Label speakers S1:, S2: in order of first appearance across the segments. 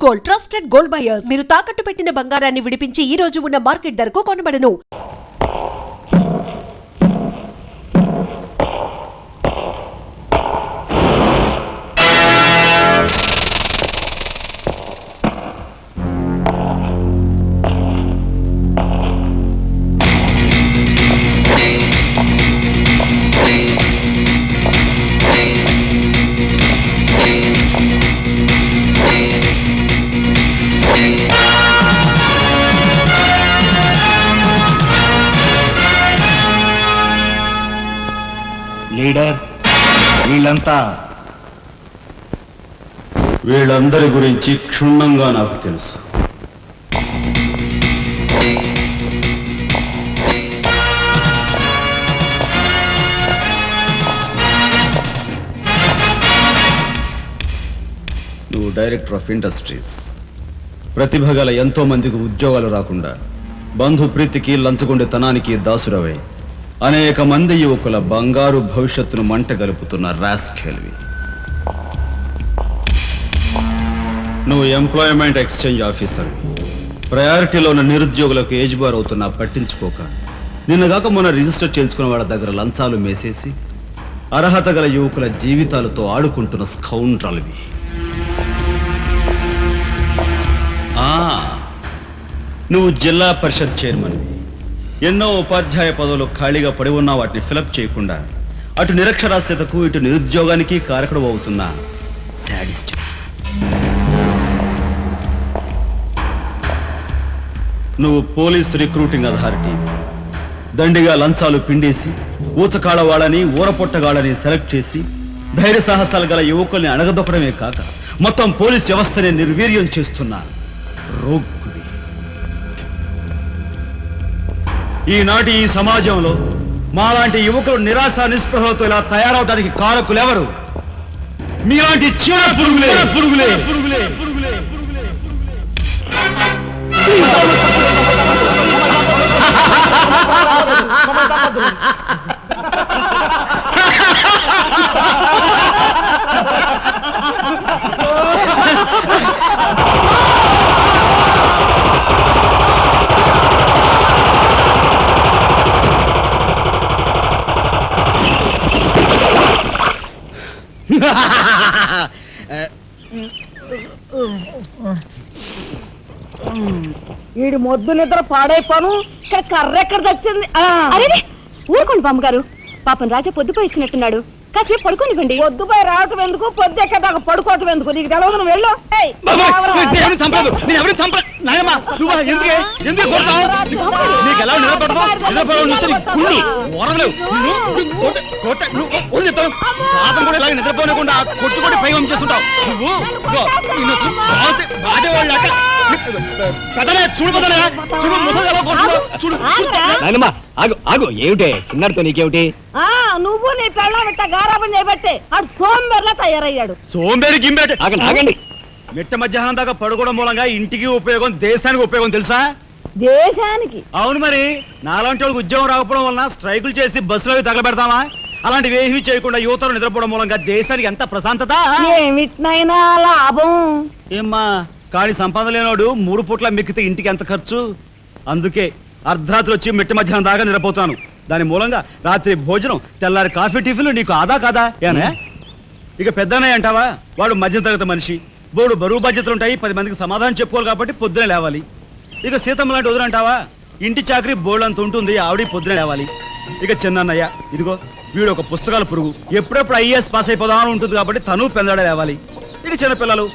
S1: Gold trusted gold buyers. మీరు తాకట్టు పెట్టిన బంగారాన్ని విడిపించి ఈ రోజు ఉన్న మార్కెట్ ధరకు కొనబడను.
S2: లీడర్,
S3: వీళ్ళందరి గురించి క్షుణ్ణంగా నాకు తెలుసు. నువ్వు డైరెక్టర్ ఆఫ్ ఇండస్ట్రీస్. ప్రతిభ గల ఎంతో మందికి ఉద్యోగాలు రాకుండా బంధు ప్రీతికి లంచగొండితనానికి దాసురవై అనేక మంది యువకుల బంగారు భవిష్యత్తును మంట గలుపుతున్న రాస్కెల్వి. నువ్వు ఎంప్లాయ్మెంట్ ఎక్స్చేంజ్ ఆఫీసర్. ప్రయారిటీలో ఉన్న నిరుద్యోగులకు ఏజ్ బార్ అవుతున్నా పట్టించుకోక నిన్నగాక మొన్న రిజిస్టర్ చేయించుకున్న వాళ్ళ దగ్గర లంచాలు మేసేసి అర్హత గల యువకుల జీవితాలతో ఆడుకుంటున్న స్కౌండ్రల్వి. నువ్వు జిల్లా పరిషత్ చైర్మన్వి. ఎన్నో ఉపాధ్యాయ పదవులు ఖాళీగా పడి ఉన్నా వాటిని ఫిలప్ చేయకుండా అటు నిరక్షరాస్యతకు ఇటు నిరుద్యోగానికి కారకుడు అవుతున్న శాడిస్ట్. నువ్వు పోలీస్ రిక్రూటింగ్ అథారిటీ. దండిగా లంచాలు పిండేసి ఊచకాడవాళ్ళని ఊరపొట్టగాళ్ళని సెలెక్ట్ చేసి ధైర్య సాహసాలు గల యువకుల్ని అణగదొక్కడమే కాక మొత్తం పోలీస్ వ్యవస్థనే నిర్వీర్యం చేస్తున్నా రోగ్గువి. ఈనాటి ఈ సమాజంలో మాలాంటి యువకులు నిరాశ నిస్పృహలతో ఇలా తయారవడానికి కారకులెవరు? మీలాంటి చీడ పురుగులే పురుగులే పురుగులే పురుగులే పురుగులే.
S4: వీడి మొద్దు నిద్ర పాడైపోను. ఇక్కడ కర్ర ఎక్కడ తెచ్చింది?
S5: అరే ఊరుకోండి బామ్మగారు, పాపం రాజా పొద్దుపోయి ఇచ్చినట్టున్నాడు, కాసేపు పడుకోనివ్వండి.
S4: పొద్దుపోయి రావటం ఎందుకు, పొద్దు ఎక్కదాకా పడుకోవటం ఎందుకు? నీకు తెలవదు, నువ్వు వెళ్ళు.
S3: నిద్రపోనకుండా కొట్టుకొని పైవం చేస్తుంటావు
S2: ఆగు. ఏమిటే చిన్నారితో నీకేమిటి?
S4: నువ్వు నీ పెళ్ళం ఇట్ట గారాబం చేయబట్టే అటు సోంబేర్లా తయారయ్యాడు.
S3: సోంబేరి గింబేట
S2: ఆగండి.
S3: మిట్ట మధ్యాహ్నం దాకా పడుకోవడం మూలంగా ఇంటికి ఉపయోగం, దేశానికి ఉపయోగం తెలుసా?
S4: దేశానికి?
S3: అవును మరి. నాలాంటి వాళ్ళకి ఉద్యోగం రాకపోవడం వలన స్ట్రైకులు చేసి బస్సులో తగలబెడతామా? అలాంటివి ఏమీ చేయకుండా యువతలు నిద్రపోవడం మూలంగా దేశానికి ఎంత ప్రశాంతత.
S4: ఏమిటినైనా లాభం.
S3: ఏమ్మా, కానీ సంపాదన లేనోడు 3 పూట్ల మిక్కితే ఇంటికి ఎంత ఖర్చు? అందుకే అర్ధరాత్రి వచ్చి మిట్ట మధ్యాహ్నం దాకా నిద్రపోతాను. దాని మూలంగా రాత్రి భోజనం, తెల్లారి కాఫీ, టిఫిన్లు నీకు ఆదా కాదా? ఏనే ఇక పెద్దనయ్య అంటావా? వాడు మధ్య తరగతి మనిషి, బోడు బరువు బాధ్యతలు ఉంటాయి, 10 మందికి సమాధానం చెప్పుకోవాలి కాబట్టి పొద్దునే లేవాలి. ఇక సీతమ్మ లాంటి వదులంటావా? ఇంటి చాకరీ బోర్డు అంత ఉంటుంది, ఆవిడ పొద్దునే లేవాలి. ఇక చిన్నయ్య ఇదిగో వీడు ఒక పుస్తకాల పురుగు, ఎప్పుడెప్పుడు ఐఏఎస్ పాస్ అయిపోదామని ఉంటుంది కాబట్టి తను పెందడే లేవాలి. ఇక చిన్నపిల్లలు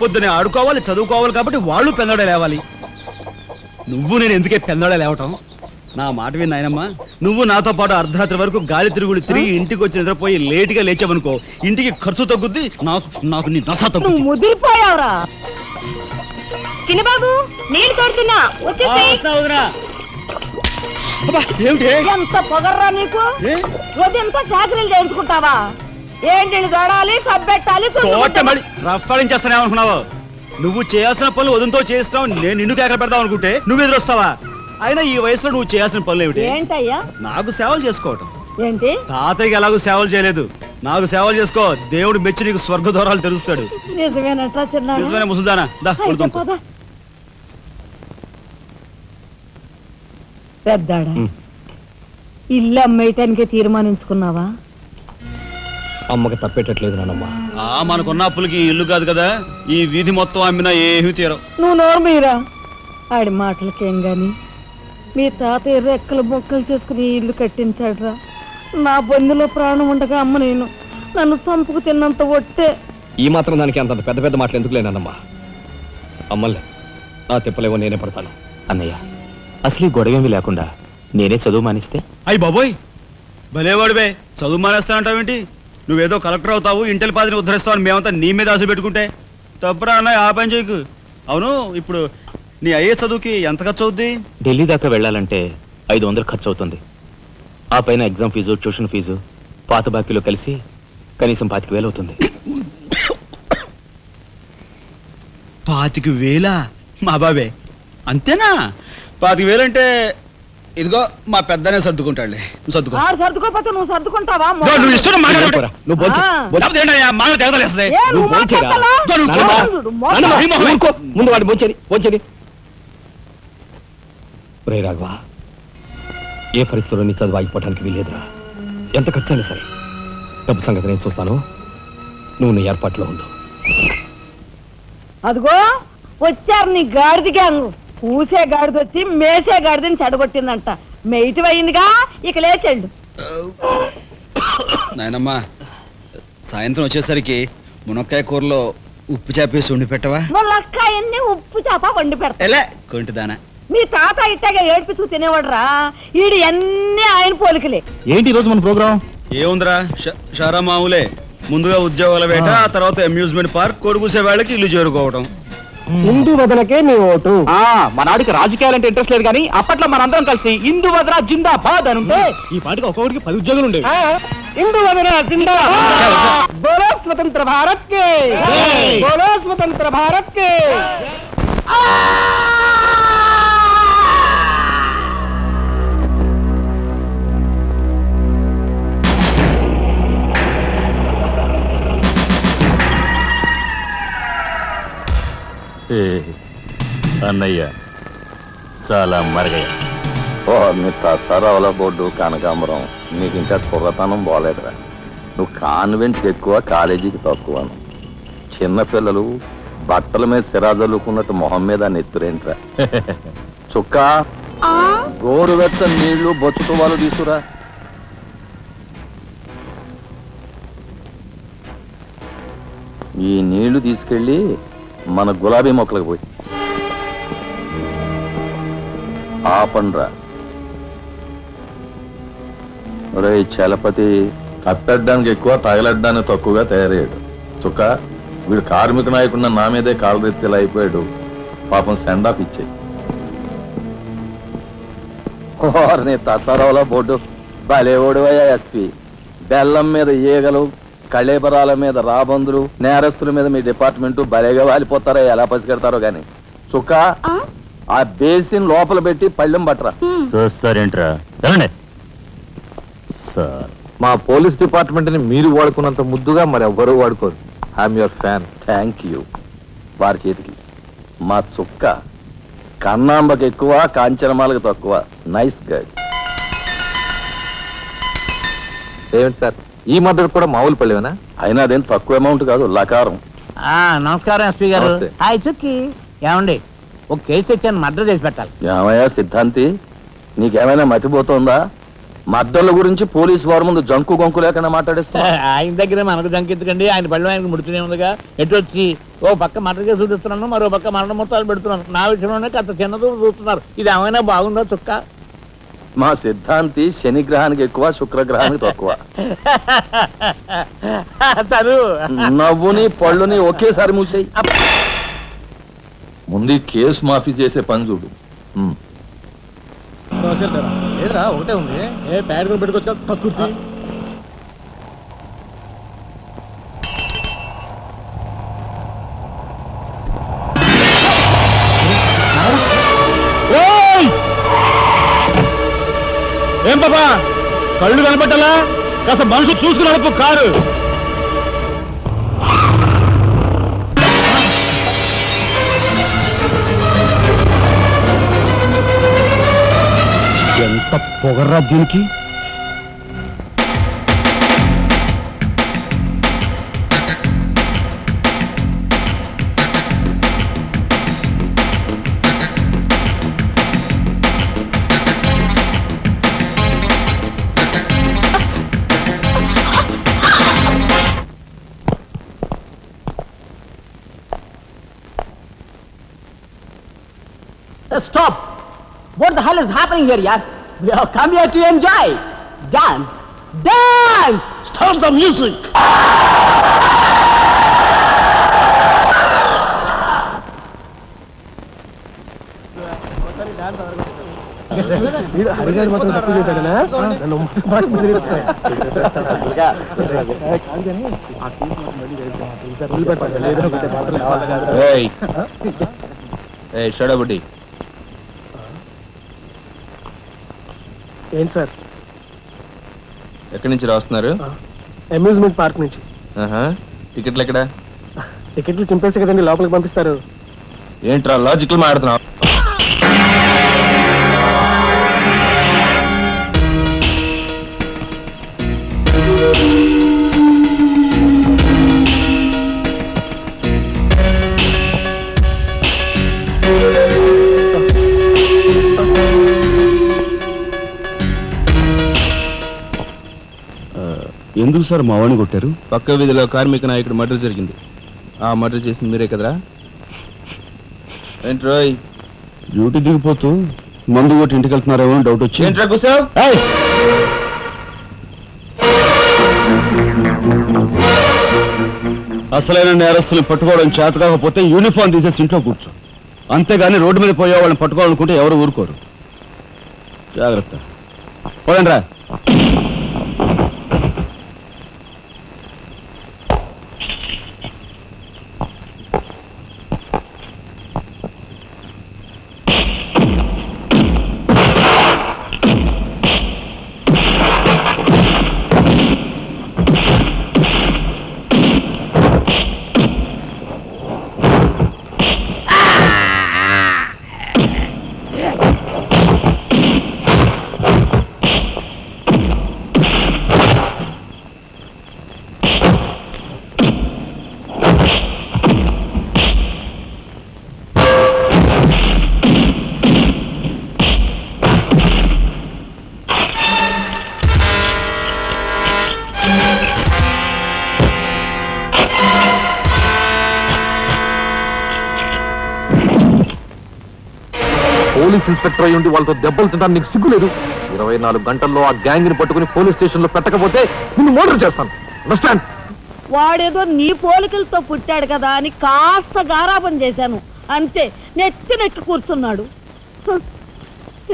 S3: పొద్దునే ఆడుకోవాలి, చదువుకోవాలి కాబట్టి వాళ్ళు పెందడే లేవాలి. నువ్వు నేను ఎందుకే పెందడే లేవటం? నా మాట విని నాయనమ్మా, నువ్వు నాతో పాటు అర్ధరాత్రి వరకు గాలి తిరుగుడు తిరిగి ఇంటికి వచ్చి నిద్రపోయి లేటుగా లేచావనుకో, ఇంటికి ఖర్చు తగ్గుద్ది, నాకు నీ నస తగ్గుద్ది.
S4: ముదిరిపోయావురా
S5: చిన్నబాబు, నీళ్ళు తోడుతున్నా
S4: ఎంత పొగర్రా నీకు? ఉదయంతో చాకరీలు చేయించుకుంటావా? ఏంటి దొడాలి, సబ్బెట్టాలి,
S3: రఫాడించేస్తానేమనుకున్నావు? నువ్వు చేయాల్సిన పనులు ఉదయంతో చేస్తావు, నేను నిన్ను కేకలు పెడతావు అనుకుంటే నువ్వు ఎదురొస్తావా? అయినా ఈ వయసులో నువ్వు చేయాల్సిన పనులు ఏమిటి?
S4: ఏంటయ్యా?
S3: నాకు సేవలు చేసుకోవటం.
S4: ఏంటి?
S3: తాతయ్యకి ఎలాగో సేవలు చేయలేదు, నాకు సేవలు చేసుకో, దేవుడు మెచ్చి నీకు స్వర్గ దూరాలు తెలుస్తాడు.
S4: నిజమేనట్రా చిన్న
S3: నిజమైన ముసుదానా దా కొడుతాం.
S4: పెద్దాడా ఇల్లు అమ్మేయటానికి తీర్మానించుకున్నావా?
S2: అమ్మకి తప్పేటట్లేదు నానమ్మ.
S3: మనకున్న అప్పులకి ఈ ఇల్లు కాదు కదా, ఈ వీధి మొత్తం అమ్మినా ఏమీ తీరం.
S4: నువ్వు నోరు మీరా ఆడి మాటలకేం గాని మీ తాతయ్య రెక్కలు బొక్కలు చేసుకుని ఈ ఇల్లు కట్టించాడురా. నా బొందులో ప్రాణం ఉండగా అమ్మ నేను నన్ను చంపుకు తిన్నంత ఒట్టే.
S2: ఈ మాత్రం దానికి అంత పెద్ద పెద్ద మాటలు ఎందుకు లేనమ్మా? అమ్మలే నా తిప్పలేవో నేనే పడతాను.
S6: అన్నయ్య, అసలు ఈ గొడవేమీ లేకుండా నేనే చదువు మానిస్తే?
S3: అయ్యి బాబోయ్, భలేవాడివే, చదువు మానేస్తానంటావేంటి? నువ్వేదో కలెక్టర్ అవుతావు, ఇంటెల్ పాదిని ఉద్ధరిస్తావు, మేమంతా నీ మీద ఆశ పెట్టుకుంటే తప్పరా అన్నయ్య, ఆ పని చేయకు. అవును, ఇప్పుడు నీ అయ్యే చదువుకి ఎంత ఖర్చు అవుద్ది?
S6: ఢిల్లీ దాకా వెళ్ళాలంటే 500 ఖర్చు అవుతుంది. ఆ పైన ఎగ్జామ్ ఫీజు, ట్యూషన్ ఫీజు, పాత బాకీలో కలిసి కనీసం 25,000 అవుతుంది.
S3: 25,000? మా బాబే అంతేనా? 25,000 అంటే ఇదిగో మా పెద్దనే సర్దుకుంటాడులే, నువ్వు సర్దుకో.
S4: ఆడు సర్దుకోపోతే నువ్వు సర్దుకుంటావా?
S3: నువ్వు ఇష్టం మాట్లాడు.
S2: నువ్వు భోంచే.
S3: లేకపోతే ఏంటయ్యా, మాట తెగదలేస్తుంది.
S4: ఏ, నువ్వు
S2: భోంచేరా?
S4: మాట్లాడతావా?
S2: నానమ్మ, ఊరుకో. ముందు వాడి భోంచేది. రే రాఘవ, ఏ పరిస్థితుల్లో నీ చదువు ఆగిపోవటానికి వీలేదురా. ఎంత ఖర్చైనా సరే డబ్బు సంగతి నేను చూస్తాను. నువ్వు నీ ఏర్పాట్లో ఉండు.
S4: అదిగో వచ్చారు నీ గాడిద గ్యాంగు. పూసే గాడిద వచ్చి మేసే గాడిదని చెడగొట్టిందంట. మెయిటివ్ అయిందిగా, ఇక లేచెండు.
S3: నాయనమ్మా, సాయంత్రం వచ్చేసరికి మునక్కాయ కూరలో ఉప్పు చేపేసి వండి పెట్టవా?
S4: ములక్కాయన్ని ఉప్పు చేప వండి పెడతా.
S3: ఎలా కొంటిదానా?
S4: మీ తాత ఇట్టగా ఏడ్పిస్తూ తినేవాడురా. ఈడు అన్ని ఆయన పోలికలే.
S6: ఏంటి ఈరోజు మన ప్రోగ్రామ్?
S3: ఏముందిరా, షారా మామూలే. ముందుగా ఉద్యోగాల వేట, ఆ తర్వాత అమ్యూజ్మెంట్ పార్క్, కొడుకుసే వాళ్ళకి ఇల్లు చేరుకోవటం.
S2: ఇందు వదలకే నీ ఓటు.
S6: మనాడికి రాజకీయాలంటే ఇంట్రెస్ట్ లేదు, కానీ అప్పట్లో మనందరం కలిసి ఇందు వదరా జిందాబాద్ అని ఉంటే ఈ పాటికి ఒక్కొక్కడికి 10 ఉద్యోగాలు ఉండేవి.
S2: ఇందు వదల జిందాబాద్. బోలో స్వతంత్ర భారత్ కే, బోలో స్వతంత్ర భారత్ కే.
S6: అన్నయ్య చాలా మరగయ్య.
S7: ఓ మీ తసారావుల బోర్డు కనకాంబరం, నీకు ఇంకా కుర్రతనం పోలేదురా. నువ్వు కాన్వెంట్కి ఎక్కువ, కాలేజీకి తక్కువను. చిన్నపిల్లలు బట్టల మీద సిరాజల్లుకున్నట్టు మొహం మీద నెత్తురేంట్రా. చుక్క గోరువెచ్చని నీళ్లు బొచ్చుతో వాళ్ళు తీసుకురా. ఈ నీళ్లు తీసుకెళ్ళి మన గులాబీ మొక్కలకు పోయి ఆపండ్రా. ఒరే చలపతి, కప్పెట్టడానికి ఎక్కువ, తగలడ్డానికి తక్కువగా తయారయ్యాడు. చుక్క, వీడు కార్మిక నాయకున్న నా మీదే కాలరెత్తిలా అయిపోయాడు. పాపం సెండ్ ఆఫ్ ఇచ్చాయి. నీ తసారావుల బోర్డు భలే ఓడివయ్యా ఎస్పీ. బెల్లం మీద ఈగలు, కళేబరాల మీద రాబందులు, నేరస్తుల మీద మీ డిపార్ట్మెంట్ భలేగా వాలిపోతారో, ఎలా పసిగడతారో గాని. చుక్క, ఆ బేసిన్ లోపల పెట్టి పళ్ళెం పట్టరా.
S6: చూస్తారేంట్రా? సార్,
S7: మా పోలీస్ డిపార్ట్మెంట్ ని మీరు వాడుకున్నంత ముద్దుగా మరి ఎవ్వరూ వాడుకోరు. I'm your fan. Thank you. వారి చేతికి మా చుక్క కన్నాంబకి ఎక్కువ, కాంచనమాలకు తక్కువ. Nice guide. ఏమిటి సార్, ఈ మద్దతు కూడా మామూలు పళ్ళేనా? అయినా అదేం తక్కువ అమౌంట్ కాదు, లకారం.
S8: నమస్కారం ఎస్పీ గారు.
S7: నమస్తే.
S8: హాయ్ చుక్కి, ఏమండి ఒక కేసు తెచ్చాను, మర్డర్ చేసి పెట్టాలి.
S7: ఏమయ్యా సిద్ధాంతి, నీకేమైనా మతిపోతుందా? మద్దళ్ళ గురించి పోలీసు వారి ముందు జంకు గొంకు లేకుండా మాట్లాడేస్తా.
S8: ఆయన దగ్గర మనకు జంకెత్తుకండి, ఆయన పళ్ళు ఆయనకు ముడుతూనే ఉందిగా. ఎటు వచ్చి ఓ పక్క మర్డర్ కేసు చూపిస్తున్నాను, మరో పక్క మరణ మొత్తాలు పెడుతున్నాను. నా విషయంలోనే కాస్త చిన్నదూ చూస్తున్నారు. ఇది ఏమైనా బాగుందో చుక్క?
S7: మా సిద్ధాంతి శనిగ్రహానికి ఎక్కువ, శుక్రగ్రహానికి తక్కువ.
S8: తను
S7: నవ్వుని పళ్ళుని ఒకేసారి మూసేయి. ముందు ఈ కేసు మాఫీ చేసే పని చూడు.
S3: ఏదిరా ఒకటే ఉంది, ఏ ప్యాడ్ కూడా పెట్టుకోవచ్చు కక్కుర్తి. ఏం పాపా, కళ్ళు కనపట్టాలా? కాస్త మనసు చూసుకుని నడుపు కారు. ఎంత పొగర్రా దీనికి.
S9: Stop! What the hell is happening here, yaar? We have come here to enjoy. Dance! Dance! Start the music!
S6: షడబుడ్డి
S10: ఏంటి సార్?
S6: ఎక్కడి నుంచి రాస్తున్నారు?
S10: అమ్యూజ్మెంట్ పార్క్ నుంచి.
S6: టికెట్లు ఎక్కడ?
S10: టికెట్లు చింపేసి కదండి లోపలికి పంపిస్తారు.
S6: ఏంట్రా లాజికల్ మాట్లాడుతున్నావు?
S3: ఎందుకు సార్ మా వాడిని కొట్టారు?
S6: పక్క వీధిలో కార్మిక నాయకుడు మర్డర్ జరిగింది. ఆ మర్డర్ చేసింది మీరే కదరా? ఏంట్రోయ్
S3: డ్యూటీ దిగిపోతూ మందు కొట్టి ఇంటికి వెళ్తున్నారేమో డౌట్ వచ్చి.
S6: ఏంట్రా కూర్చోవ్?
S3: అసలైన నేరస్తులు పట్టుకోవడం చేత కాకపోతే యూనిఫామ్ తీసేసి ఇంట్లో కూర్చో. అంతేగాని రోడ్డు మీద పోయే వాళ్ళని పట్టుకోవాలనుకుంటే ఎవరు ఊరుకోరు. జాగ్రత్త. పోయండి రా.
S2: పోలీస్ ఇన్స్పెక్టర్ అయి ఉండి వాళ్ళతో దెబ్బలు తింటాను నీకు సిగ్గులేదు? 24 గంటల్లో ఆ గ్యాంగ్ ని పట్టుకుని పోలీస్ స్టేషన్ లో పెట్టకపోతే నిన్ను మర్డర్ చేస్తాను. అండర్స్టాండ్?
S4: వాడేదో నీ పోలికలతో పుట్టాడు కదా అని కాస్త గారాబం చేశాను అంతే. నెత్తి కూర్చున్నాడు.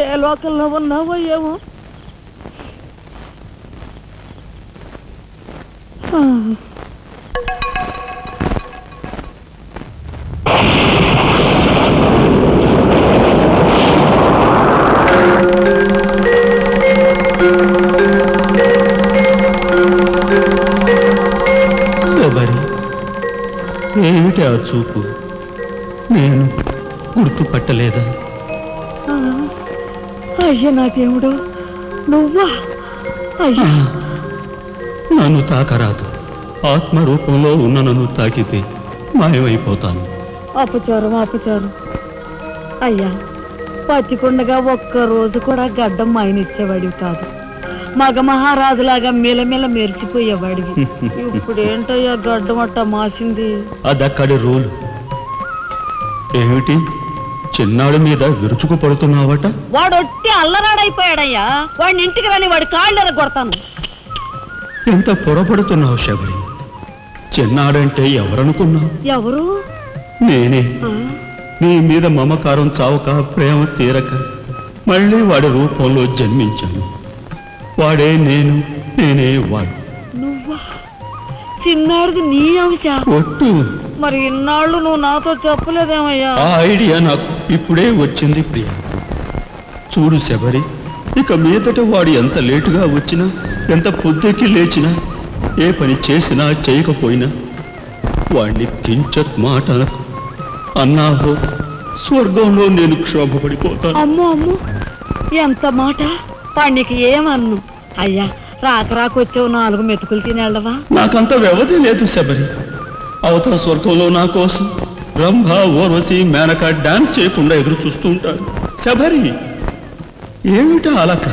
S4: ఏ లోకల్లో ఉన్నావో ఏమో.
S3: ఏమిటి ఆ చూపు? నేను గుర్తుపట్టలేదా?
S4: అయ్యా నా దేవుడు, నువ్వా? అయ్యా
S3: నన్ను తాకరాదు. ఆత్మ రూపంలో ఉన్న నన్ను తాకితే మాయమైపోతాను.
S4: అపచారం అపచారం. అయ్యా పచ్చికుండగా ఒక్క రోజు కూడా గడ్డం మాయనిచ్చేవాడివి కాదు. మగ మహారాజులాగా మెలమెల మెరిసిపోయేవాడివి. ఇప్పుడు ఏంటయ్యా గడ్డం అట్ట మాసింది?
S3: అదక్కడి రూలు. ఏమిటి చిన్నాడు మీద విరుచుకు పడుతున్నావట?
S4: వాడు ఒట్టి అల్లరాడైపోయాడయ్యా. వాడిని ఇంటికి రాని వాడి కాళ్ళెర కొడతాను.
S3: ఎంత పొరపడుతున్నావు శబరి? చిన్నాడంటే ఎవరనుకున్నావు?
S4: ఎవరు?
S3: నేనే. నీ మీద మమకారం చావక, ప్రేమ తీరక మళ్ళీ వాడి రూపంలో జన్మించాను. వాడే నేను, నేనే వాడు.
S4: నువ్వా? చిన్నాడిది నీ అంశ?
S3: ఒట్టు.
S4: మరి ఇన్నాళ్ళు నువ్వు నాతో చెప్పలేదేమయ్యా?
S3: ఆ ఐడియా నాకు ఇప్పుడే వచ్చింది ప్రియ. చూడు శబరి, ఇక మీదట వాడు ఎంత లేటుగా వచ్చినా, ఎంత పొద్దెక్కి లేచినా, ఏ పని చేసినా చేయకపోయినా వాడిని కించత్ మాట అనకు. అన్నాహో స్వర్గంలో నేను క్షోభపడిపోతాను.
S4: అమ్మో అమ్మో ఎంత మాట వాడికి ఏమన్ను. అయ్యా రాకొచ్చావు 4 మెతుకులు తినేళ్ళవా?
S3: నాకంత వ్యవధి లేదు శబరి. అవతల స్వర్గంలో నా కోసం రంభ, ఊర్వశి, మేనక డాన్స్ చేయకుండా ఎదురు చూస్తూ ఉంటారు. శబరి ఏమిటా అలక?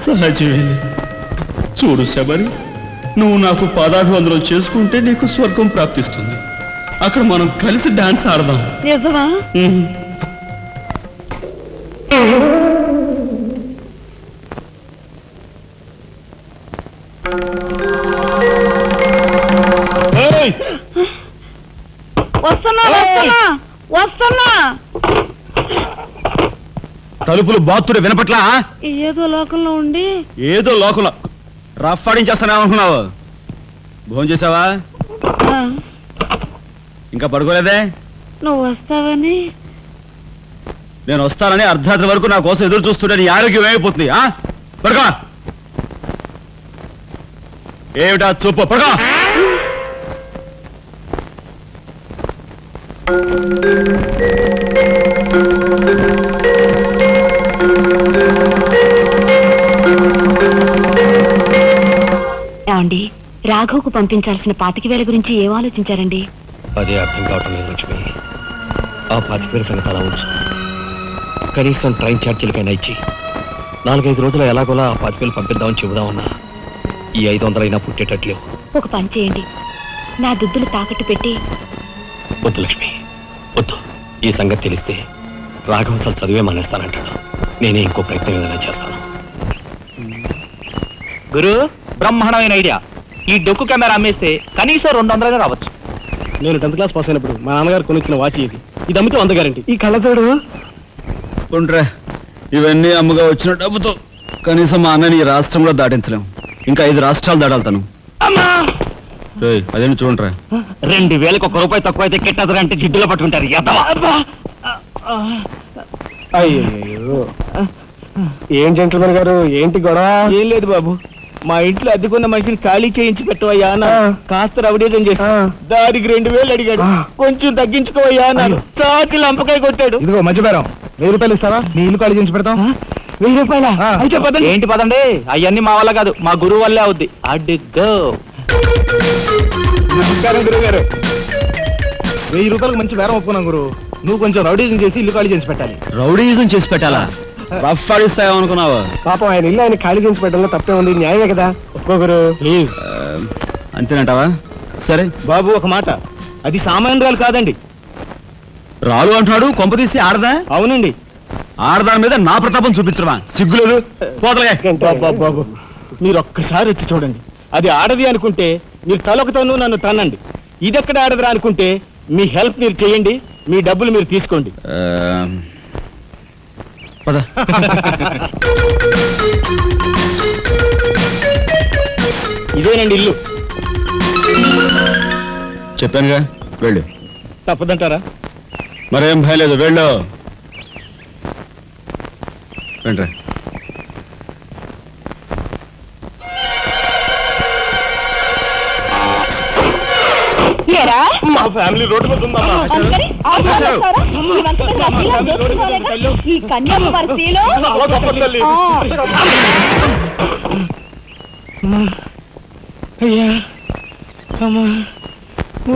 S3: సహజమే. చూడు శబరి, నువ్వు నాకు పాదాభివందనం చేసుకుంటే నీకు స్వర్గం ప్రాప్తిస్తుంది. అక్కడ మనం కలిసి డాన్స్ ఆడదాం.
S4: నిజమా? వస్తున్నా.
S3: తలుపులు బాత్తుడు వినపట్లా?
S4: ఏదో లోకంలో ఉండి
S3: ఏదో లోకంలో రఫాడించేస్తానేమనుకున్నావు? భోజనం చేసావా? ఇంకా పడుకోలేదే?
S4: నువ్వు వస్తావని.
S3: నేను వస్తానని అర్ధరాత్రి వరకు నా కోసం ఎదురు చూస్తుంటే నీ ఆరోగ్యం ఏమైపోతుంది? పడుకో. ఏమిటా చూపు? పడుకో.
S5: ఏమండి, రాఘవ్కు పంపించాల్సిన 25,000 గురించి ఏం ఆలోచించారండి?
S2: అదే అర్థం కావటం లేదు లక్ష్మి. ఆ 25,000 సంగతి అలా ఉంచు. కనీసం ట్రైన్ ఛార్జీలకైనా ఇచ్చి 4-5 రోజులు ఎలాగోలా ఆ 25,000 పంపిద్దామని చెబుదామన్నా ఈ 500 అయినా పుట్టేటట్లేవు.
S5: ఒక పని చేయండి, నా దుద్దులు తాకట్టు పెట్టి.
S2: వద్దు లక్ష్మి, వద్దు. ఈ సంగతి తెలిస్తే రాఘవం అసలు చదివే మానేస్తానంటాడు. నేనే ఇంకో ప్రయత్నం ఏదైనా చేస్తాను.
S6: గురు, బ్రహ్మాండమైన ఐడియా. ఈ డొక్కు కెమెరా అమ్మేస్తే కనీసం 200 రావచ్చు.
S10: నేను 10th క్లాస్ పాస్ అయినప్పుడు మా నాన్నగారు కొనిచ్చిన వాచ్ ఇది అమ్మితే 100 గ్యారెంటీ. ఈ కళ్ళజోడు
S3: ఉండ్రా, ఇవన్నీ అమ్మగా వచ్చిన డబ్బుతో కనీసం మా అన్నని ఈ రాష్ట్రంలో దాటించలేం. ఇంకా 5 రాష్ట్రాలు దాడాలి. అదేంటి చూడరా,
S6: 2,000కి 1 రూపాయి తక్కువ అయితే కెట్టదురంటే జిడ్డులో పట్టుకుంటారు.
S10: అయ్యో, ఏం జెంట్లమన్ గారు, ఏంటి గొడవ?
S8: ఏం లేదు బాబు, మా ఇంట్లో అద్దెకున్న మనిషిని ఖాళీ చేయించి పెట్టవయ్యా అన్న. కాస్త రవిడేజం చేసి దానికి 2,000 అడిగాడు. కొంచెం తగ్గించుకోవయ్యా అన్నాను. చాచి లంపకాయ కొట్టాడు.
S10: ఇదిగో మధ్య బేరం, 1000 రూపాయలు ఇస్తావా? నీ ఇల్లు ఖాళీ చేయించి పెడతాం.
S8: 1000 రూపాయల? అయితే పదండి.
S6: ఏంటి పదండి, అవన్నీ మా వల్ల కాదు, మా గురువు వల్లే అవుద్ది. అడ్డుగో.
S10: నమస్కారం గురువు గారు. 1000 రూపాయలకు మంచి బేరం ఒప్పుకున్నాం గురు. నువ్వు కొంచెం రౌడీజం చేసి ఇల్లు ఖాళీ చేసి పెట్టాలి.
S3: రౌడీజం చేసి పెట్టాలా? రఫాడిస్తాయేమనుకున్నావా?
S10: పాపం ఆయన ఇల్లు ఆయన ఖాళీ చేసి పెట్టడంలో తప్పే ఉంది. న్యాయమే కదా. ఒక్కో గురు ప్లీజ్.
S3: అంతేనంటావా? సరే
S8: బాబు, ఒక మాట, అది సామాన్యురాలు కాదండి.
S3: రాలు అంటున్నాడు. కొంపదీసి ఆడదా?
S8: అవునండి.
S3: ఆడదాని మీద నా ప్రతాపం చూపించడమా? సిగ్గులేదు. పోతలే.
S8: బాబు, మీరు ఒక్కసారి వచ్చి చూడండి. అది ఆడది అనుకుంటే మీరు తలొకతోనూ నన్ను తన్నండి. ఇదెక్కడ ఆడదురా అనుకుంటే మీ హెల్ప్ మీరు చేయండి, మీ డబ్బులు మీరు తీసుకోండి.
S3: పద.
S8: ఇదేనండి ఇల్లు.
S3: చెప్పానుగా, వెళ్ళు.
S8: తప్పదంటారా?
S3: మరేం భయం లేదు, వెళ్ళు. రండి.
S10: మా ఫ్యామిలీ రోడ్డు మీద ఉందమ్మా.
S5: ఈ కన్యాకుమారి స్త్రీలో
S10: చాలా గొప్ప తల్లి.
S8: అయ్యా, అమ్మా,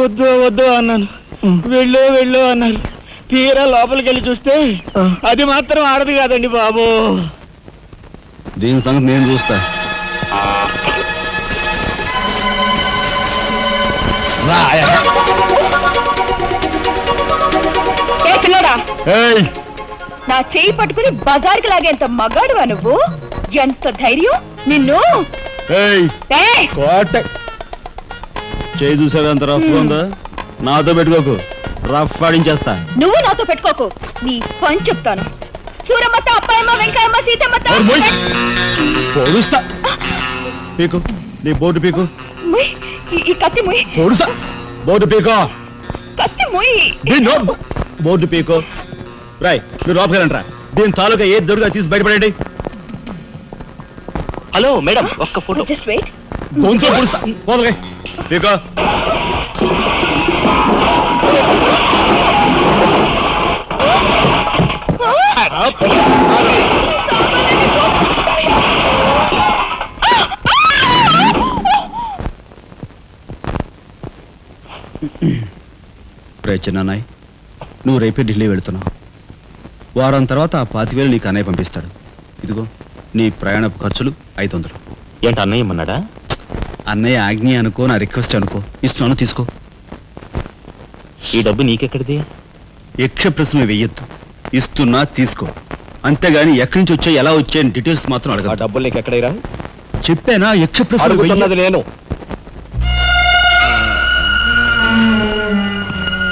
S8: వద్దు అన్నాను. వెళ్ళు అన్నారు. తీరా లోపలికి వెళ్ళి చూస్తే అది మాత్రం ఆడదు కాదండి బాబు.
S3: దీని సంగతి నేను చూస్తా.
S5: నా చెయ్యి పట్టుకుని బజార్కి లాగేంత మగాడువా నువ్వు? ఎంత ధైర్యం నిన్ను!
S3: చేయి చూసేది అంత రఫ్ ఉందా? నాతో పెట్టుకోకు, రఫ్ ఆడించేస్తా.
S5: నువ్వు నాతో పెట్టుకోకు, నీ పని చెప్తాను. సూరమ్మత, అప్పాయమ్మ, వెంకాయమ్మ, సీతమ్మత.
S3: పొడుస్తా. పీకు, నీ బోర్డు పీకు.
S5: ఈ కత్తి ముయ్.
S3: పొడుస్తా. బోర్డు పీకో.
S5: కత్తి ముయ్.
S3: బోర్డు పీకో. రాయ్, మీరు లోపలికి రండి. దీని తాలూకా ఏ దొరుకుతా తీసి బయటపడండి.
S6: హలో మేడం, ఒక్క ఫోటో.
S5: Just wait.
S3: గొంతు పుడుస్తా. పోదలే. పీకో. చిన్నాయ్, నువ్వు రేపే ఢిల్లీ వెళుతున్నావు. వారం తర్వాత ఆ 25,000 నీకు అన్నయ్య పంపిస్తాడు. ఇదిగో నీ ప్రయాణపు ఖర్చులు 500.
S6: ఏంటి అన్నయ్య ఏమన్నాడా?
S3: అన్నయ్య ఆజ్ఞ అనుకో, నా రిక్వెస్ట్ అనుకో. ఇస్తున్నాను, తీసుకో.
S6: ఈ డబ్బు నీకెక్కడిది?
S3: యక్ష ప్రశ్న వెయ్యొద్దు. ఇస్తున్నా, తీసుకో. అంతేగాని ఎక్కడి నుంచి వచ్చాయి, ఎలా వచ్చాయని డీటెయిల్స్ మాత్రం
S2: ఆ
S3: అడగ.
S2: డబ్బులు నీకు ఎక్కడైరా?
S3: చెప్పానా? యక్ష ప్రశ్న
S2: అడుగుతున్నది నేను.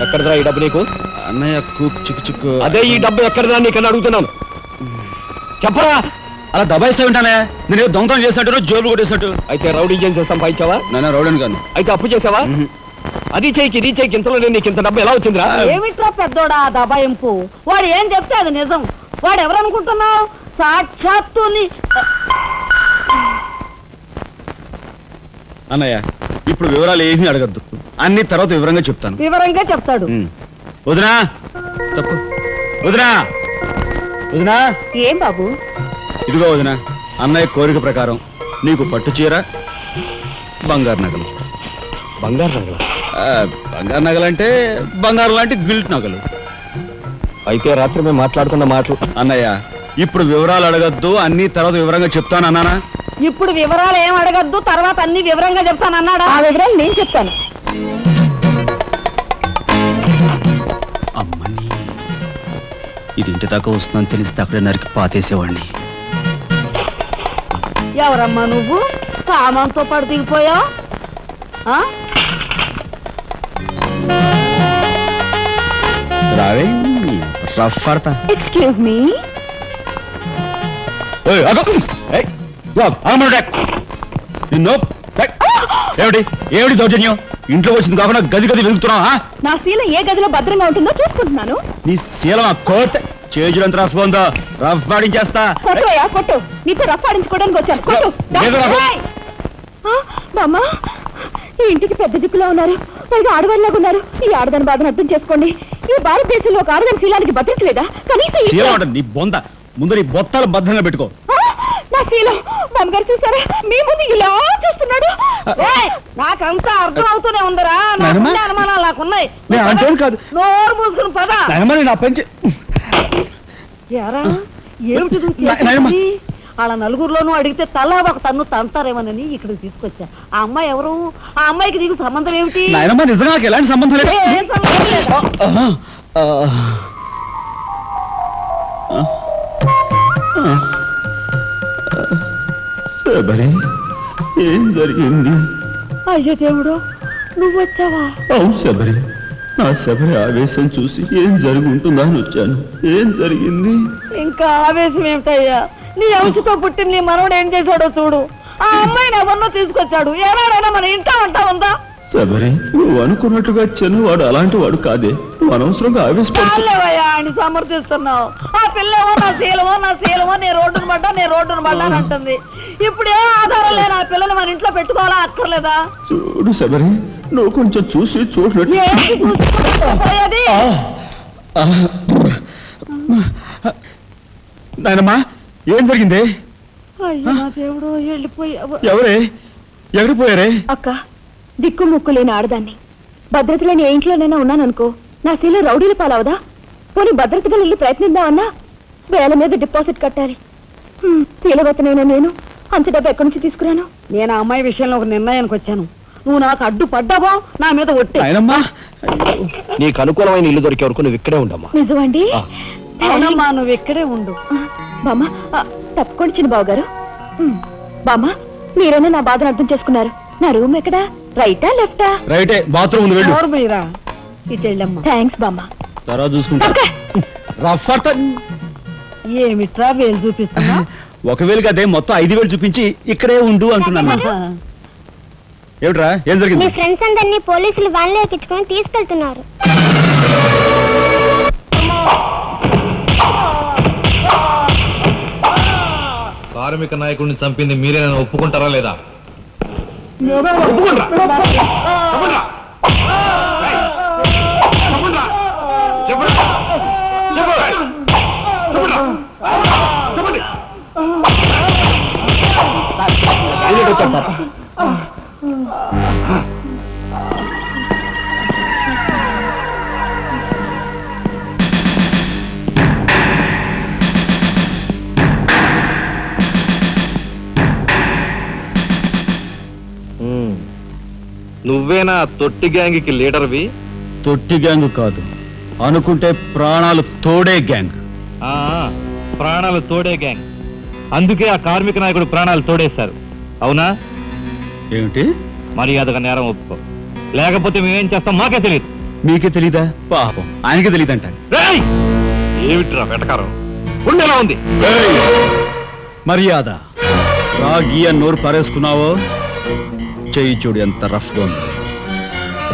S2: ఎక్కడదా ఈ డబ్బు నీకు?
S3: అన్నయ్య చిక్కు చిక్కు.
S2: అదే ఈ డబ్బు ఎక్కడదా నీకని అడుగుతున్నాను. చెప్పరా.
S3: అలా దబాయిస్తా ఉంటానే. నేను దొంగతనం చేసినట్టు, జోబులు కొట్టేసినట్టు.
S2: అయితే రౌడీ చేసి సంపాదించావా?
S3: నాన్న రౌడన్ గాను.
S2: అయితే అప్పు చేసావా? అది చేయికి ఇది చేయికి ఇంతలో నీకు ఇంత డబ్బు ఎలా వచ్చిందిరా?
S4: ఏమిట్రా పెద్దోడా ఆ దబాయింపు? వాడు ఏం చెప్తే అది నిజం. వాడు ఎవరనుకుంటున్నావు? సాక్షాత్తు
S3: అన్నయ్య, ఇప్పుడు వివరాలు ఏమీ అడగద్దు. అన్ని తర్వాత వివరంగా చెప్తాను.
S4: వివరంగా చెప్తాడు.
S3: వదినా, తప్పు. వదినా, వదినా.
S5: ఏం బాబు?
S3: ఇదిగో వదినా, అన్నయ్య కోరిక ప్రకారం నీకు పట్టు చీర, బంగారు నగలు.
S2: బంగారు నగలు?
S3: బంగారు నగలంటే బంగారు లాంటి గిల్ట్ నగలు.
S2: అయితే రాత్రి మేము మాట్లాడుకున్న మాటలు.
S3: అన్నయ్య, ఇప్పుడు వివరాలు అడగద్దు. అన్ని తర్వాత వివరంగా చెప్తాను అన్నానా?
S4: ఇప్పుడు వివరాలు ఏం అడగద్దు, తర్వాత అన్ని వివరంగా చెప్తాను అన్నాడా? ఆ వివరాలు నేను చెప్తాను.
S3: అమ్మని, ఇది ఇంటి దాకా వస్తుందని తెలిస్తే అక్కడే నరికి పాతేసేవాడిని.
S4: ఎవరమ్మా నువ్వు? సామాన్తో పాటు దిగిపోయా?
S3: రావే, రఫ్ పడతా.
S5: Excuse me.
S3: ఏమిటి ఏమిటి దౌర్జన్యం? ఇంట్లో వచ్చింది కాకుండా గది గది వెతుకుతున్నావా?
S5: నా శీలం ఏ గదిలో భద్రంగా ఉంటుందో చూసుకుంటున్నాను.
S3: నీ శీలం ఆ కోట్ చేజులంత రఫ్ ఉందో. రఫ్ పాడించేస్తా.
S5: కొట్టుయా కొట్టు. నీతో రఫ్ ఆడించుకోవడానికి వచ్చాను. కొట్టు.
S3: లేదు రఫ్.
S5: బామ్మ, ఈ ఇంటికి పెద్ద దిక్కులో ఉన్నారు. పైగా ఆడవాళ్ళగా ఉన్నారు. ఈ ఆడదాని బాధను అర్థం చేసుకోండి. ఈ భారతదేశంలో ఒక ఆడదాని శీలానికి భద్రత లేదా? కనీసం
S3: శీలం అంటే నీ బొంద. ముందు నీ బొత్తాలు భద్రంగా పెట్టుకో.
S5: నా శీలం బామ్మగారు చూసారా? మీ ముందు ఇలా చూస్తున్నాడు.
S4: నాకంతా అర్థం అవుతూనే ఉందరా. అనుమానాలు నాకున్నాయి.
S3: కాదు,
S4: నోరు మూసుకుని పద.
S3: నా పంచి.
S4: ఎరా ఏమిటి నువ్వు చేసేది? వాళ్ళ నలుగురిలోనూ అడిగితే తలా ఒక తన్ను తంతారేమోనని ఇక్కడికి తీసుకొచ్చా. ఆ అమ్మాయి ఎవరు? ఆ అమ్మాయికి నీకు సంబంధం ఏమిటి?
S3: నిజంగా ఎలాంటి సంబంధం లేదు.
S4: ఏం సంబంధం లేదు.
S3: ఏం జరిగింది?
S4: అయ్యో దేవుడు, నువ్వు వచ్చావా?
S3: అవును శబరి. నా శబరి ఆవేశం చూసి ఏం జరుగుంటుందా అని వచ్చాను. ఏం జరిగింది?
S4: ఇంకా ఆవేశం ఏమిటయ్యా? నీ అంశతో పుట్టిన నీ మనవడు ఏం చేశాడో చూడు. ఆ అమ్మాయిని ఎవరినో తీసుకొచ్చాడు. ఏనాడైనా మన ఇంటా ఉంటా ఉందా?
S3: శబరి, నువ్వు అనుకున్నట్టుగా చిన్నవాడు అలాంటి వాడు కాదే. నువ్వు అనవసరంగా
S4: ఆవేశపడలేవయ్యా అని సమర్థిస్తున్నావు. ఆ పిల్లేమో నా శీలమో నేను రోడ్డును పడ్డా అని అంటుంది. ఇప్పుడు ఏ ఆధారం లేని ఆ పిల్లని మన ఇంట్లో పెట్టుకోవాలా అక్కర్లేదా?
S3: చూడు శబరి, నువ్వు కొంచెం చూసి చూసినట్టు. నాయనమ్మా, ఏం జరిగింది?
S4: అయ్యో నా దేవుడు, వెళ్ళిపోయావు.
S3: ఎవరే? ఎక్కడికి పోయారే?
S5: అక్క, దిక్కు ముక్కు లేని ఆడదాన్ని. భద్రత లేని ఏ ఇంట్లోనైనా ఉన్నాననుకో, నా శీల రౌడీల పాలవదా? పోనీ భద్రతగా ఇల్లు ప్రయత్నిద్దామన్నా వేల మీద డిపాజిట్ కట్టాలి. శీలవతనైనా నేను అంత డబ్బు ఎక్కడి నుంచి తీసుకురాను?
S4: నేను ఆ అమ్మాయి విషయంలో ఒక నిర్ణయానికి వచ్చాను. నువ్వు నాకు అడ్డు పడ్డావో నా మీద ఒట్టి.
S2: నీకు అనుకూలమైన ఇల్లు దొరికే వరకు నువ్వు ఇక్కడే ఉండమ్మా.
S5: నిజమండి?
S4: అవునమ్మా, నువ్వు ఇక్కడే ఉండు.
S5: బామ్మ, తప్పుకోండి చిన్న బాబు గారు. బామ్మ, మీరైనా నా బాధను అర్థం చేసుకున్నారు. నా రూమ్ ఎక్కడా? రైటా లెఫ్టా?
S3: రైటే. బాత్రూమ్
S4: మీరా ఇటు వెళ్ళమ్మా.
S5: థ్యాంక్స్ బామ్మ.
S3: తర్వాత చూసుకుంటా.
S4: ఏమిట్రా వేలు చూపిస్తున్నా?
S3: ఒకవేళ కదే మొత్తం 5,000 చూపించి ఇక్కడే ఉండు అంటున్నాను. ఏమిట్రా, ఏం జరిగింది?
S11: మీ ఫ్రెండ్స్ అందరినీ పోలీసులు వ్యాన్లో ఎక్కించుకొని తీసుకెళ్తున్నారు.
S2: కార్మిక నాయకుడిని చంపింది మీరే నన్ను ఒప్పుకుంటారా లేదా?
S9: వచ్చారు సార్.
S2: నువ్వేనా తొట్టి గ్యాంగ్కి లీడర్వి?
S3: తొట్టి గ్యాంగ్ కాదు, అనుకుంటే ప్రాణాలు తోడే గ్యాంగ్.
S2: ప్రాణాలు తోడే గ్యాంగ్. అందుకే ఆ కార్మిక నాయకుడు ప్రాణాలు తోడేశారు, అవునా?
S3: ఏమిటి?
S2: మర్యాదగా నేరం ఒప్పుకో, లేకపోతే మేమేం చేస్తాం మాకే తెలియదు.
S3: మీకే తెలీదా? పాపం ఆయనకే తెలియదంట.
S2: ఏమిట్రా వెటకారం? ఉండేలా ఉంది.
S3: మర్యాద రాగి అని నోరు పారేసుకున్నావో చెయ్యి చూడు ఎంత రఫ్ గా ఉంది.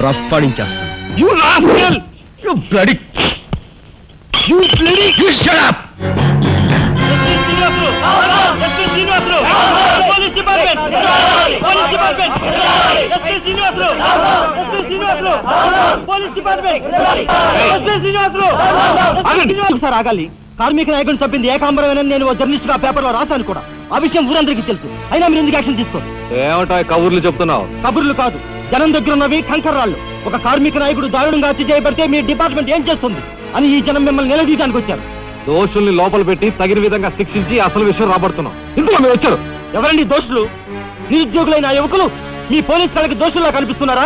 S3: రఫ్ పాడించేస్తాను.
S2: You rascal!
S3: You bloody... You bloody... You shut up!
S9: Sir ఆగాలి. కార్మిక నాయకుడిని చంపింది ఏకాంబరమేనని నేను జర్నలిస్ట్ గా పేపర్ లో రాశాను కూడా. ఆ విషయం ఊరందరికీ తెలుసు. అయినా మీరు ఎందుకు యాక్షన్ తీసుకోరు?
S2: ఏమంటా కబుర్లు చెప్తున్నావు?
S9: కబుర్లు కాదు, జనం దగ్గర ఉన్నవి కంకర్రాళ్ళు. ఒక కార్మిక నాయకుడు దారుణంగా హత్య చేయబడితే మీ డిపార్ట్మెంట్ ఏం చేస్తుంది అని ఈ జనం మిమ్మల్ని నిలదీయడానికి వచ్చారు.
S2: దోషుల్ని లోపల పెట్టి తగిన విధంగా శిక్షించి అసలు విషయం రాబడుతున్నాం. ఇందులో మీరు వచ్చారు.
S9: ఎవరండి దోషులు? నిరుద్యోగులైన ఆ యువకులు మీ పోలీస్ వాళ్ళకి దోషుల్లా కనిపిస్తున్నారా?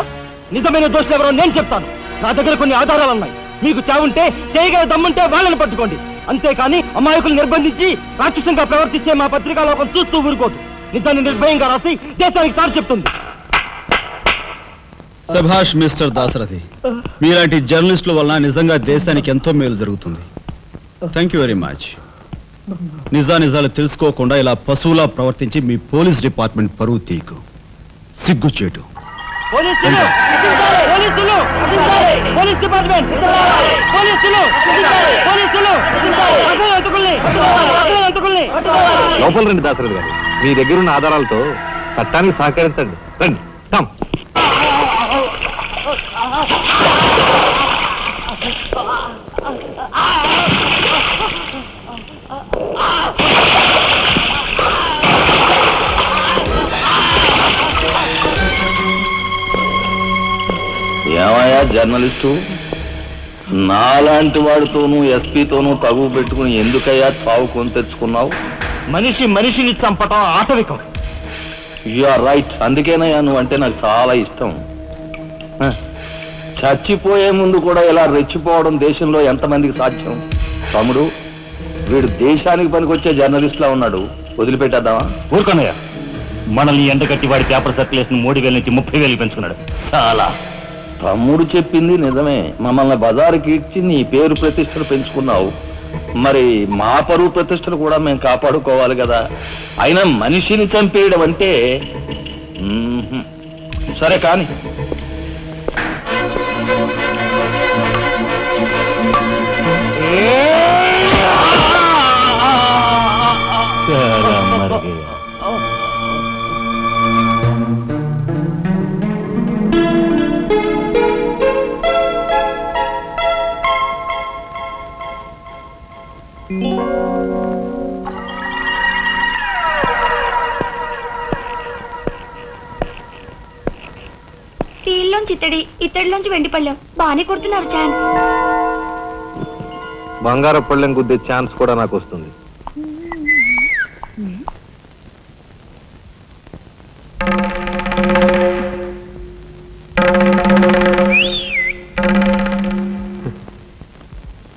S9: నిజమైన దోషులు ఎవరో నేను చెప్తాను. నా దగ్గర కొన్ని ఆధారాలు ఉన్నాయి. మీకు చావుంటే చేయగల దమ్ముంటే వాళ్ళని పట్టుకోండి. అంతేకాని అమాయకులు నిర్బంధించి రాక్షసంగా ప్రవర్తిస్తే మా పత్రికా లోకం చూస్తూ ఊరుకోదు. నిజాన్ని నిర్భయంగా రాసి దేశానికి సార్ చెప్తుంది.
S3: సభాష్ మిస్టర్ దాశరథి, మీలాంటి జర్నలిస్టుల వలన నిజంగా దేశానికి ఎంతో మేలు జరుగుతుంది. Thank you very much. నిజాలు తెలుసుకోకుండా ఇలా పశువులా ప్రవర్తించి మీ పోలీస్ డిపార్ట్మెంట్ పరువు తీయకు. సిగ్గుచేటు.
S9: పోలీసులు! పోలీసులు! Police department! పోలీసులు! పోలీసులు! అసలు అంతకుల్ని! అసలు అంతకుల్ని!
S2: లోపల రండి దాశరథి గారు. మీ దగ్గరున్న ఆధారాలతో చట్టానికి సహకరించండి. రండి, కమ్.
S7: ఏమయ్యా జర్నలిస్టు, నాలాంటి వాడితోనూ ఎస్పీతోనూ తగువ పెట్టుకుని ఎందుకయ్యా చావు కొని తెచ్చుకున్నావు?
S9: మనిషిని చంపటం ఆటవికం.
S7: You are right. అందుకేనయ్యా నువ్వంటే నాకు చాలా ఇష్టం. చచ్చిపోయే ముందు కూడా ఇలా రెచ్చిపోవడం దేశంలో ఎంతమందికి సాధ్యం? తమ్ముడు, వీడు దేశానికి పనికొచ్చే జర్నలిస్ట్లా ఉన్నాడు. వదిలిపెట్టేద్దామా?
S6: ఊరుకోనయ్యా, మనల్ని ఎండగట్టి వాడి పేపర్ సర్క్యులేషన్ 3,000 నుంచి 30,000 పెంచుకున్నాడు. చాలా.
S7: తమ్ముడు చెప్పింది నిజమే. మమ్మల్ని బజారుకి ఇచ్చి నీ పేరు ప్రతిష్టలు పెంచుకున్నావు. మరి మా పరువు ప్రతిష్టలు కూడా మేము కాపాడుకోవాలి కదా. అయినా మనిషిని చంపేయడం అంటే సరే కానీ.
S11: స్టీల్లోంచి ఇత్తడిలోంచి వెండి పళ్ళెం బాగానే కొడుతున్నారు. ఛాన్స్.
S2: బంగారు పళ్ళెం గుద్దే ఛాన్స్ కూడా నాకు వస్తుంది.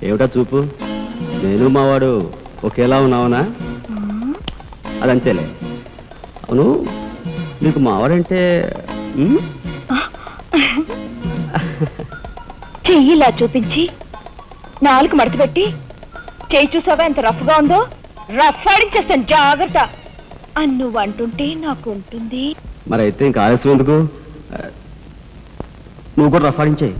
S9: ఏమిటా చూపు? నేను మావాడు ఒకేలా ఉన్నావునా? అదంతేలే. అవును, నీకు మావాడంటే
S5: చెయ్యిలా చూపించి నాలుగు మడత పెట్టి చెయ్యి చూసావా ఎంత రఫ్ గా ఉందో? రఫ్ ఆడించేస్తాను, జాగ్రత్త అని నువ్వు అంటుంటే నాకు ఉంటుంది.
S9: మరైతే ఇంకా ఆలస్యం ఎందుకు? నువ్వు కూడా రఫ్ ఆడించేయి.